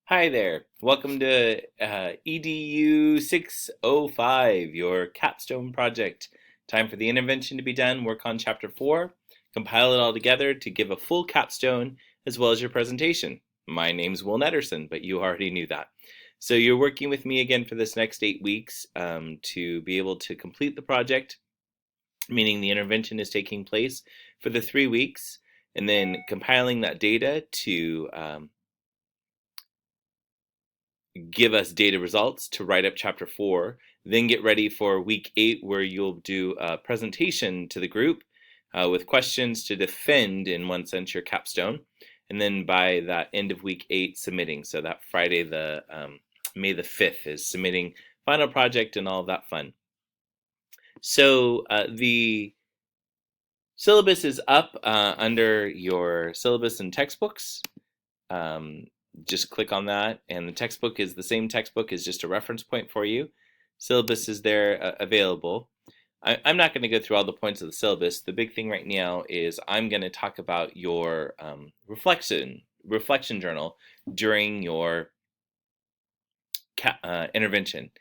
Hi there. Welcome to EDU 605, your capstone project. Time for the intervention to be done. Work on chapter 4, compile it all together to give a full capstone as well as your presentation. My name's Will Netterson, but you already knew that. So you're working with me again for this next 8 weeks to be able to complete the project, meaning the intervention is taking place for the 3 weeks, and then compiling that data to give us data results to write up chapter 4, then get ready for week 8 where you'll do a presentation to the group with questions to defend, in one sense, your capstone, and then by that end of week 8 submitting. So that Friday, the May the 5th, is submitting final project and all of that fun. So the syllabus is up under your syllabus and textbooks. Just click on that, and the textbook is the same textbook, is just a reference point for you. Syllabus is there available. I'm not going to go through all the points of the syllabus. The big thing right now is I'm going to talk about your reflection journal during your intervention.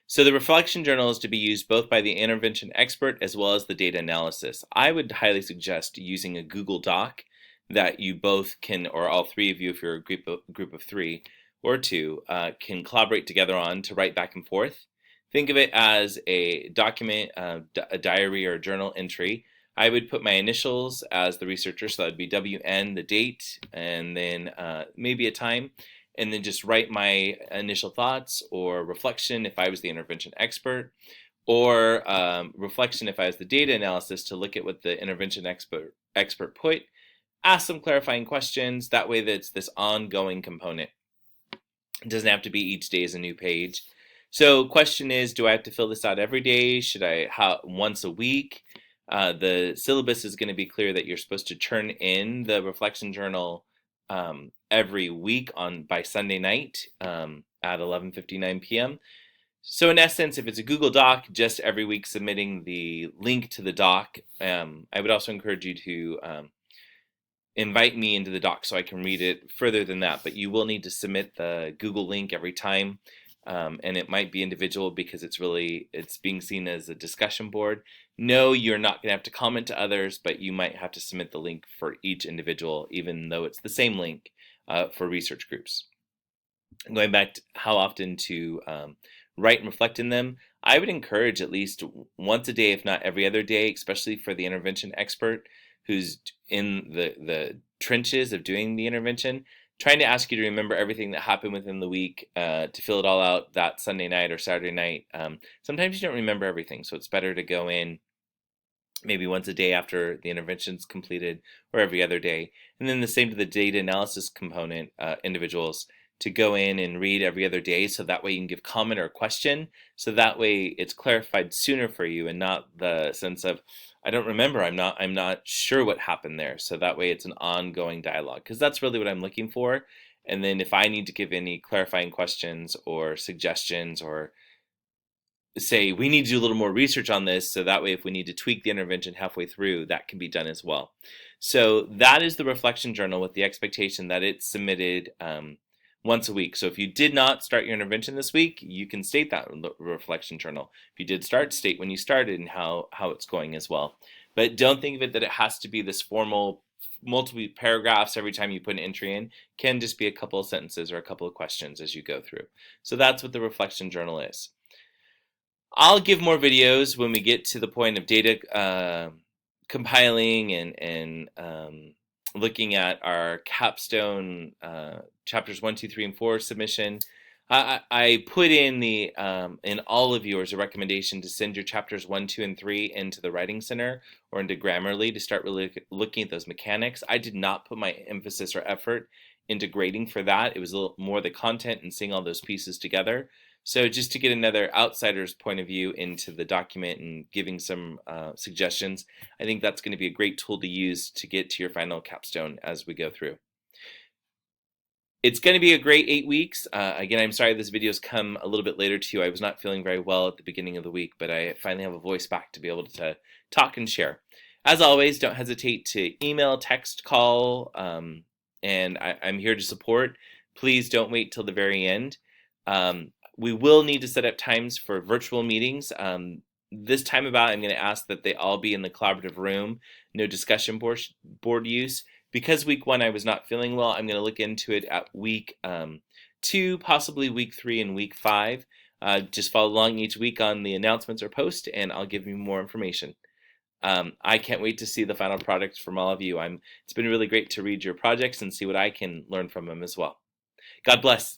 So the reflection journal is to be used both by the intervention expert as well as the data analysis. I would highly suggest using a Google Doc that you both can, or all three of you, if you're a group of 3 or 2, can collaborate together on to write back and forth. Think of it as a document, a diary or a journal entry. I would put my initials as the researcher, so that would be WN, the date, and then maybe a time, and then just write my initial thoughts or reflection if I was the intervention expert, or reflection if I was the data analysis, to look at what the intervention expert put, ask some clarifying questions. That way that's this ongoing component. It doesn't have to be each day is a new page. So question is, do I have to fill this out every day? Should I once a week? The syllabus is going to be clear that you're supposed to turn in the reflection journal every week by Sunday night at 11:59 p.m. So in essence, if it's a Google Doc, just every week submitting the link to the doc. I would also encourage you to invite me into the doc so I can read it further than that, but you will need to submit the Google link every time. And it might be individual because it's being seen as a discussion board. No, you're not going to have to comment to others, but you might have to submit the link for each individual, even though it's the same link for research groups. Going back to how often to write and reflect in them, I would encourage at least once a day, if not every other day, especially for the intervention expert who's in the trenches of doing the intervention, trying to ask you to remember everything that happened within the week, to fill it all out that Sunday night or Saturday night. Sometimes you don't remember everything, so it's better to go in maybe once a day after the intervention's completed, or every other day. And then the same to the data analysis component, individuals to go in and read every other day, so that way you can give comment or question, so that way it's clarified sooner for you, and not the sense of, I don't remember, I'm not sure what happened there. So that way it's an ongoing dialogue, because that's really what I'm looking for. And then if I need to give any clarifying questions or suggestions, or say we need to do a little more research on this, so that way if we need to tweak the intervention halfway through, that can be done as well. So that is the reflection journal, with the expectation that it's submitted once a week. So if you did not start your intervention this week, you can state that in the reflection journal. If you did start, state when you started and how it's going as well. But don't think of it that it has to be this formal multiple paragraphs every time you put an entry in. It can just be a couple of sentences or a couple of questions as you go through. So that's what the reflection journal is. I'll give more videos when we get to the point of data compiling and looking at our capstone chapters 1, 2, 3, and 4 submission. I put in in all of yours a recommendation to send your chapters 1, 2, and 3 into the Writing Center or into Grammarly to start really looking at those mechanics. I did not put my emphasis or effort into grading for that. It was a little more the content and seeing all those pieces together. So just to get another outsider's point of view into the document and giving some suggestions, I think that's going to be a great tool to use to get to your final capstone as we go through. It's going to be a great 8 weeks. Again, I'm sorry this video's come a little bit later to you. I was not feeling very well at the beginning of the week, but I finally have a voice back to be able to talk and share. As always, don't hesitate to email, text, call, and I'm here to support. Please don't wait till the very end. We will need to set up times for virtual meetings. This time about, I'm going to ask that they all be in the collaborative room, no discussion board use. Because week 1 I was not feeling well, I'm going to look into it at week 2, possibly week 3 and week 5. Just follow along each week on the announcements or post, and I'll give you more information. I can't wait to see the final product from all of you. It's been really great to read your projects and see what I can learn from them as well. God bless.